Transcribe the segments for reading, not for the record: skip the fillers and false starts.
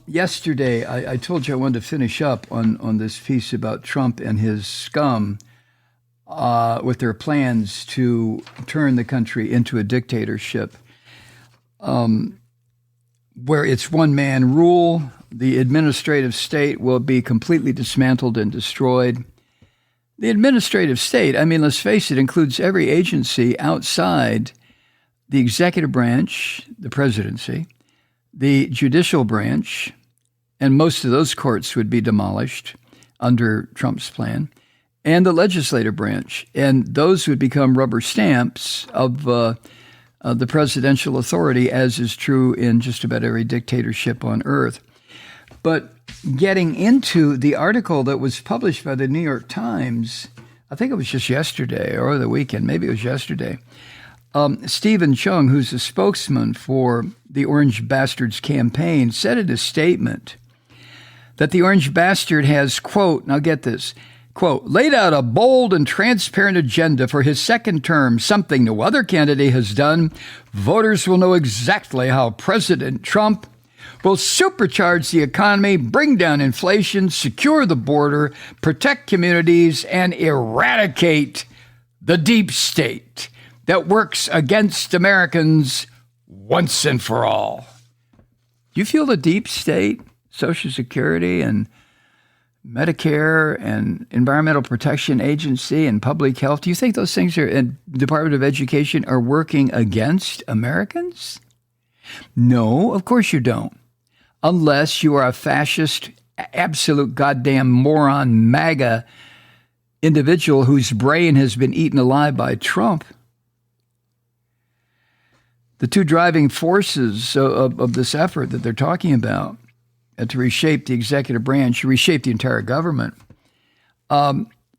Yesterday, I told you I wanted to finish up on this piece about Trump and his scum with their plans to turn the country into a dictatorship where it's one-man rule. The administrative state will be completely dismantled and destroyed. The administrative state, I mean, let's face it, includes every agency outside the executive branch, the presidency, the judicial branch, and most of those courts would be demolished under Trump's plan, and the legislative branch. And those would become rubber stamps of the presidential authority, as is true in just about every dictatorship on earth. But getting into the article that was published by the New York Times, I think it was just yesterday or the weekend, maybe it was yesterday, Stephen Cheung, who's a spokesman for the Orange Bastards campaign, said in a statement that the Orange Bastard has, quote, now get this, quote, laid out a bold and transparent agenda for his second term, something no other candidate has done. Voters will know exactly how President Trump will supercharge the economy, bring down inflation, secure the border, protect communities, and eradicate the deep state that works against Americans once and for all. Do you feel the deep state, Social Security and Medicare and Environmental Protection Agency and Public Health, do you think those things are, and Department of Education, are working against Americans? No, of course you don't. Unless you are a fascist, absolute goddamn moron, MAGA individual whose brain has been eaten alive by Trump. The two driving forces of this effort that they're talking about to reshape the executive branch, reshape the entire government,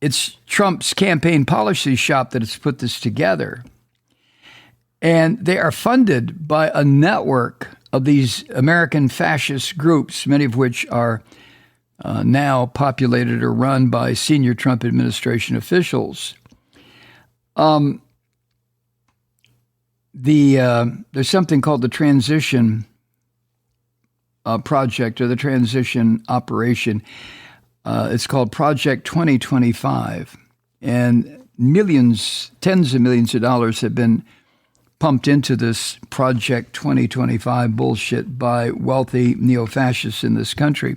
it's Trump's campaign policy shop that has put this together. And they are funded by a network of these American fascist groups, many of which are now populated or run by senior Trump administration officials. There's something called the Transition Project or the Transition Operation. It's called Project 2025. And millions, tens of millions of dollars have been pumped into this Project 2025 bullshit by wealthy neo-fascists in this country.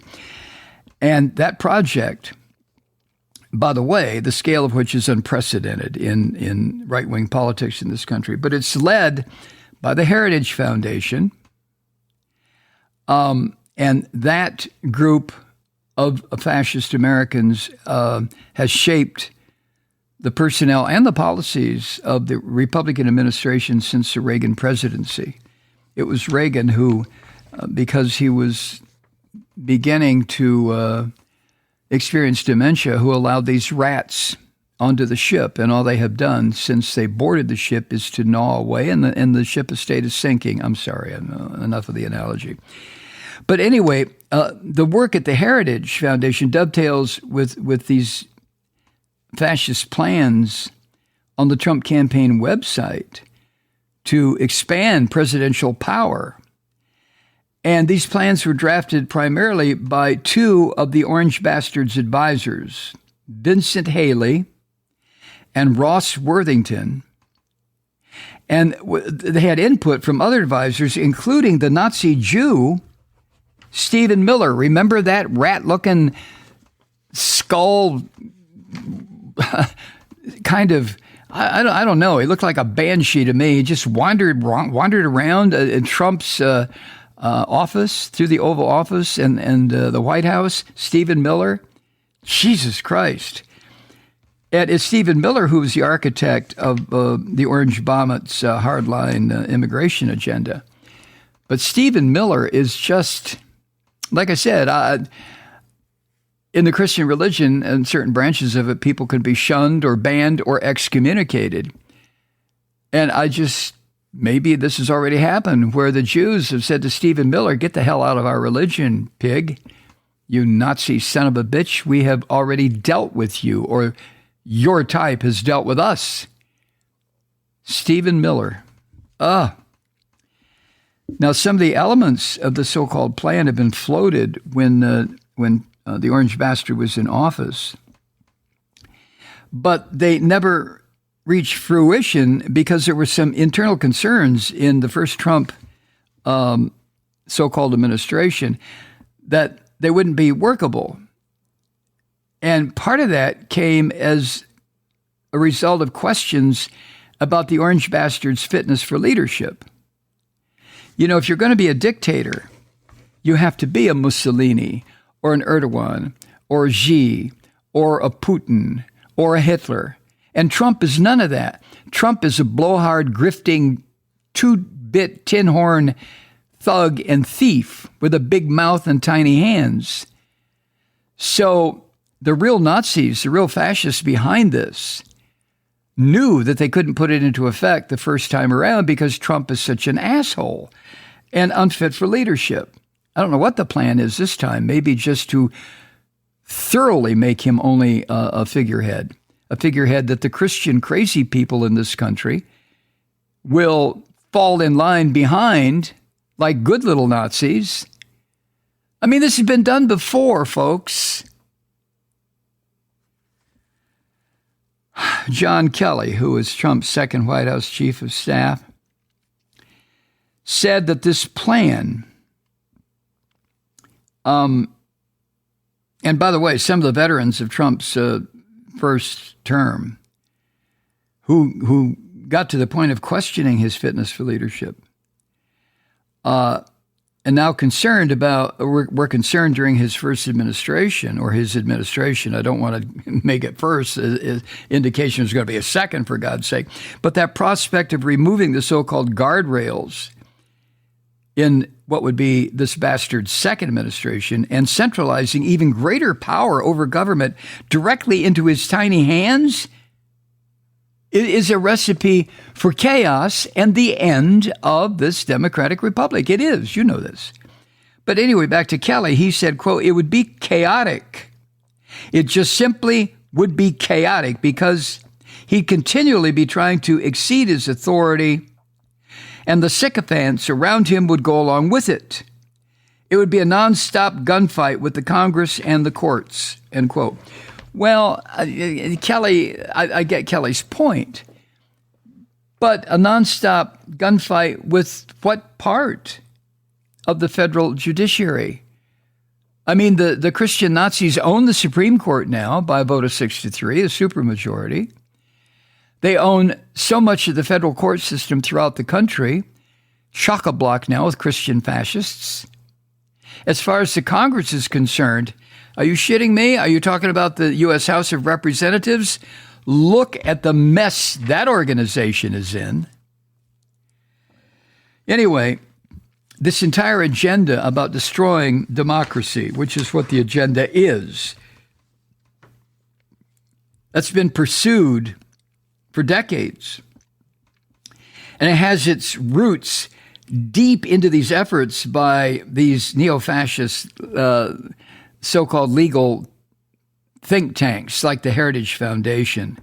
And that project, by the way, the scale of which is unprecedented in right-wing politics in this country, but it's led by the Heritage Foundation. And that group of fascist Americans has shaped the personnel and the policies of the Republican administration since the Reagan presidency. It was Reagan who, because he was beginning to experience dementia, who allowed these rats onto the ship. And all they have done since they boarded the ship is to gnaw away, and the ship estate is sinking. I'm sorry, enough of the analogy. But anyway, the work at the Heritage Foundation dovetails with these fascist plans on the Trump campaign website to expand presidential power. And these plans were drafted primarily by two of the Orange Bastards' advisors, Vincent Haley and Ross Worthington. And they had input from other advisors, including the Nazi Jew, Stephen Miller. Remember that rat-looking skull kind of, I don't know. He looked like a banshee to me. He just wandered around in Trump's office, through the Oval Office and the White House. Stephen Miller. Jesus Christ. And it's Stephen Miller who was the architect of the Orange Bombet's hardline immigration agenda. But Stephen Miller is just, like I said, in the Christian religion and certain branches of it, people can be shunned or banned or excommunicated. And maybe this has already happened, where the Jews have said to Stephen Miller, get the hell out of our religion, pig. You Nazi son of a bitch. We have already dealt with you, or your type has dealt with us. Stephen Miller. Now, some of the elements of the so-called plan have been floated when the Orange Bastard was in office, but they never reached fruition because there were some internal concerns in the first Trump so-called administration that they wouldn't be workable. And part of that came as a result of questions about the Orange Bastard's fitness for leadership. You know, if you're going to be a dictator, you have to be a Mussolini or an Erdogan or a Xi or a Putin or a Hitler. And Trump is none of that. Trump is a blowhard, grifting, two-bit tin horn thug and thief with a big mouth and tiny hands. So the real Nazis, the real fascists behind this, knew that they couldn't put it into effect the first time around because Trump is such an asshole and unfit for leadership. I don't know what the plan is this time, maybe just to thoroughly make him only a figurehead that the Christian crazy people in this country will fall in line behind like good little Nazis. I mean, this has been done before, folks. John Kelly, who was Trump's second White House chief of staff, said that this plan, and by the way, some of the veterans of Trump's first term who got to the point of questioning his fitness for leadership, and now we're concerned during his first administration or his administration. I don't want to make it first. Indication is going to be a second, for God's sake. But that prospect of removing the so-called guardrails in what would be this bastard's second administration and centralizing even greater power over government directly into his tiny hands, it is a recipe for chaos and the end of this democratic republic. It is, you know this. But anyway, back to Kelly, he said, quote, it would be chaotic. It just simply would be chaotic because he'd continually be trying to exceed his authority and the sycophants around him would go along with it. It would be a nonstop gunfight with the Congress and the courts, end quote. Well, Kelly, I get Kelly's point, but a nonstop gunfight with what part of the federal judiciary? I mean, the Christian Nazis own the Supreme Court now by a vote of 6-3, a supermajority. They own so much of the federal court system throughout the country, chock-a-block now with Christian fascists. As far as the Congress is concerned, are you shitting me? Are you talking about the U.S. House of Representatives? Look at the mess that organization is in. Anyway, this entire agenda about destroying democracy, which is what the agenda is, that's been pursued for decades. And it has its roots deep into these efforts by these neo-fascist so-called legal think tanks like the Heritage Foundation.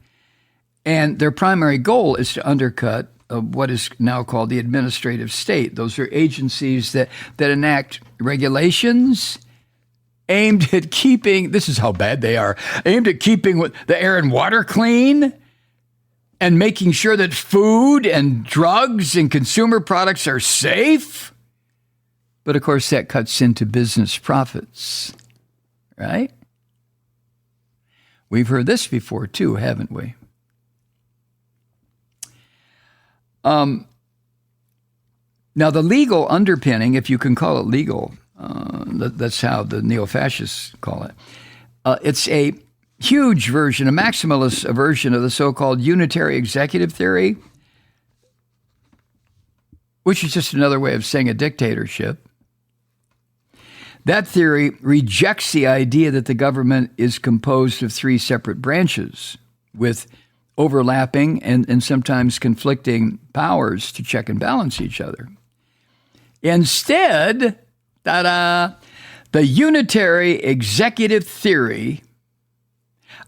And their primary goal is to undercut what is now called the administrative state. Those are agencies that enact regulations aimed at keeping, this is how bad they are, aimed at keeping the air and water clean and making sure that food and drugs and consumer products are safe. But of course, that cuts into business profits, right? We've heard this before too, haven't we? Now, the legal underpinning, if you can call it legal, that's how the neo-fascists call it. It's a huge version, a maximalist version of the so-called unitary executive theory, which is just another way of saying a dictatorship. That theory rejects the idea that the government is composed of three separate branches with overlapping and sometimes conflicting powers to check and balance each other. Instead, the unitary executive theory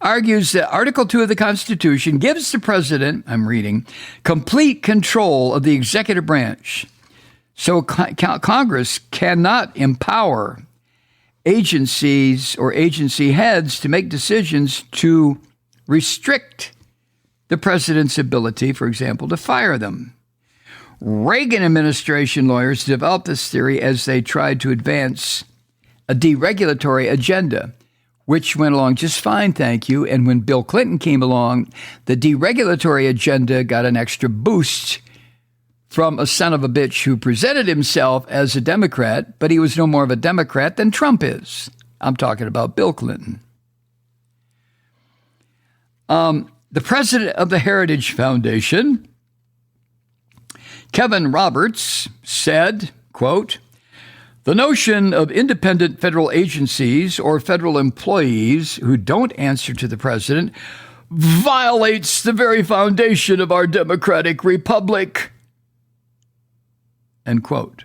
argues that Article 2 of the Constitution gives the president, I'm reading, complete control of the executive branch. So Congress cannot empower agencies or agency heads to make decisions to restrict the president's ability, for example, to fire them. Reagan administration lawyers developed this theory as they tried to advance a deregulatory agenda, which went along just fine, thank you. And when Bill Clinton came along, the deregulatory agenda got an extra boost from a son of a bitch who presented himself as a Democrat, but he was no more of a Democrat than Trump is. I'm talking about Bill Clinton. The president of the Heritage Foundation, Kevin Roberts, said, quote, "The notion of independent federal agencies or federal employees who don't answer to the president violates the very foundation of our democratic republic." End quote.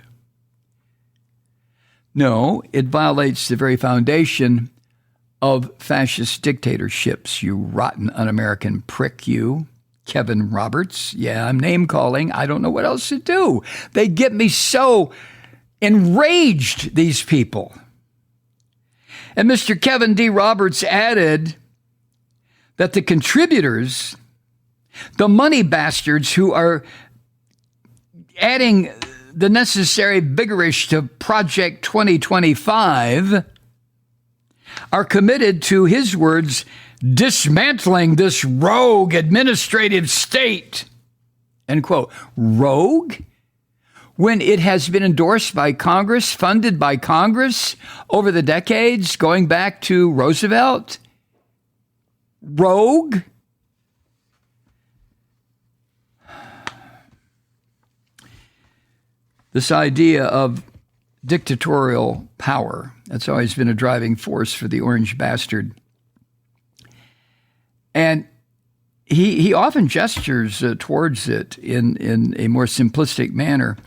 No, it violates the very foundation of fascist dictatorships, you rotten un-American prick, you. Kevin Roberts. Yeah, I'm name calling. I don't know what else to do. They get me so enraged, these people. And Mr. Kevin D. Roberts added that the contributors, the money bastards who are adding the necessary vigorish to Project 2025, are committed to, his words, dismantling this rogue administrative state. End quote. Rogue? When it has been endorsed by Congress, funded by Congress over the decades, going back to Roosevelt? Rogue? This idea of dictatorial power, that's always been a driving force for the orange bastard. And he often gestures towards it in a more simplistic manner.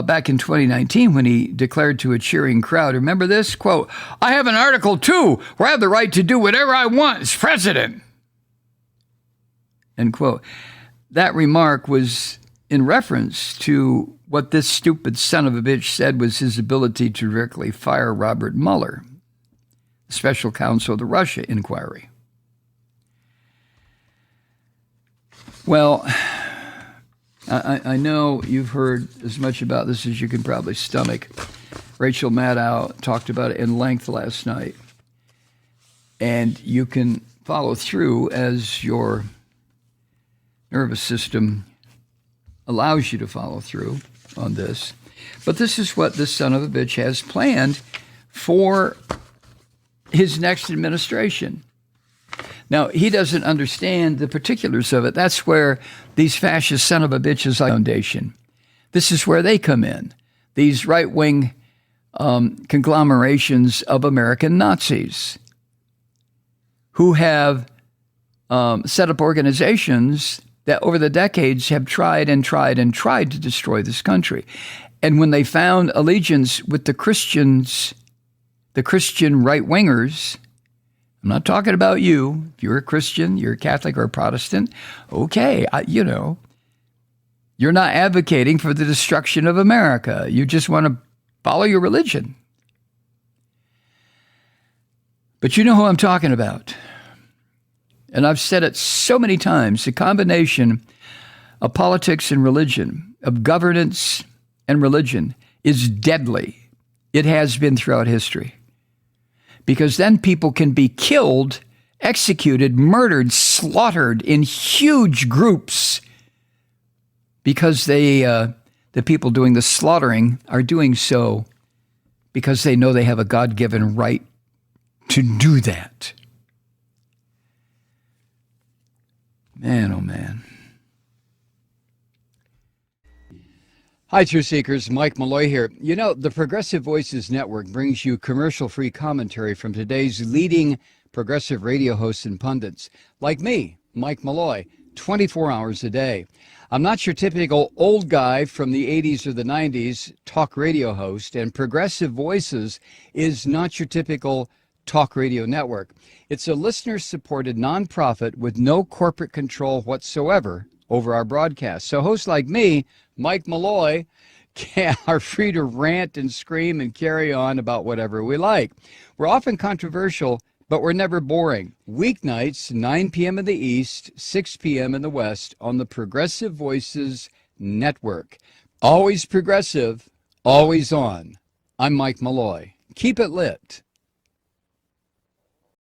Back in 2019, when he declared to a cheering crowd, remember this? Quote, "I have an Article 2 where I have the right to do whatever I want as president." End quote. That remark was in reference to what this stupid son of a bitch said was his ability to directly fire Robert Mueller, special counsel of the Russia inquiry. Well, I know you've heard as much about this as you can probably stomach. Rachel Maddow talked about it in length last night. And you can follow through as your nervous system allows you to follow through on this. But this is what this son of a bitch has planned for his next administration. Now, he doesn't understand the particulars of it. That's where these fascist son of a bitches foundation, this is where they come in. These right-wing conglomerations of American Nazis who have set up organizations that over the decades have tried to destroy this country. And when they found allegiance with the Christians, the Christian right-wingers, I'm not talking about you. If you're a Christian, you're a Catholic or a Protestant, okay, you're not advocating for the destruction of America. You just want to follow your religion. But you know who I'm talking about. And I've said it so many times, the combination of politics and religion, of governance and religion, is deadly. It has been throughout history. Because then people can be killed, executed, murdered, slaughtered in huge groups because the people doing the slaughtering are doing so because they know they have a God-given right to do that. Man, oh man. Hi, Truth Seekers. Mike Malloy here. You know, the Progressive Voices Network brings you commercial-free commentary from today's leading progressive radio hosts and pundits, like me, Mike Malloy, 24 hours a day. I'm not your typical old guy from the 80s or the 90s talk radio host, and Progressive Voices is not your typical talk radio network. It's a listener-supported nonprofit with no corporate control whatsoever over our broadcast. So hosts like me, Mike Malloy, are free to rant and scream and carry on about whatever we like. We're often controversial, but we're never boring. Weeknights, 9 p.m. in the East, 6 p.m. in the West on the Progressive Voices Network. Always progressive, always on. I'm Mike Malloy. Keep it lit.